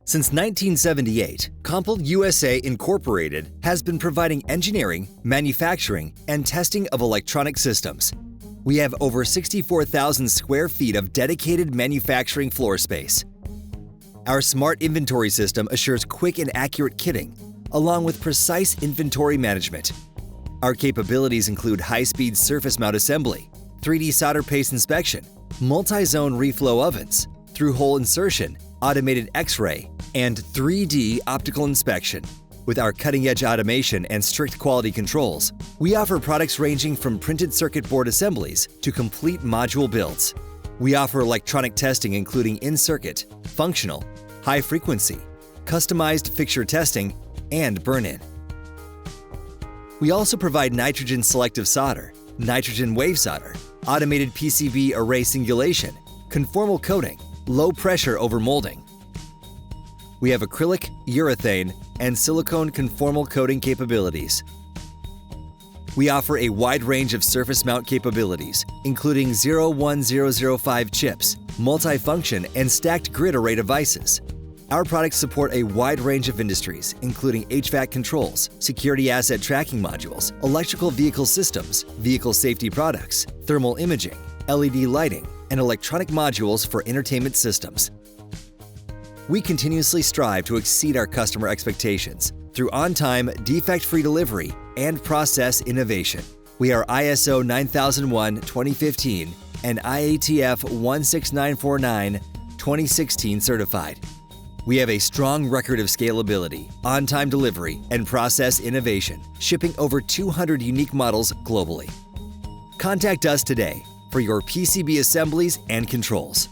Since 1978, Compal USA Incorporated has been providing engineering, manufacturing, and testing of electronic systems. We have over 64,000 square feet of dedicated manufacturing floor space. Our smart inventory system assures quick and accurate kitting, along with precise inventory management. Our capabilities include high-speed surface mount assembly, 3D solder paste inspection, multi-zone reflow ovens, through-hole insertion, automated X-ray, and 3D optical inspection. With our cutting-edge automation and strict quality controls, we offer products ranging from printed circuit board assemblies to complete module builds. We offer electronic testing including in-circuit, functional, high-frequency, customized fixture testing, and burn-in. We also provide nitrogen selective solder, nitrogen wave solder, automated PCB array singulation, conformal coating, low pressure overmolding. We have acrylic, urethane, and silicone conformal coating capabilities. We offer a wide range of surface mount capabilities, including 01005 chips, multifunction, and stacked grid array devices. Our products support a wide range of industries, including HVAC controls, security asset tracking modules, electrical vehicle systems, vehicle safety products, thermal imaging, LED lighting, and electronic modules for entertainment systems. We continuously strive to exceed our customer expectations through on-time, defect-free delivery and process innovation. We are ISO 9001:2015 and IATF 16949:2016 certified. We have a strong record of scalability, on-time delivery, and process innovation, shipping over 200 unique models globally. Contact us today for your PCB assemblies and controls.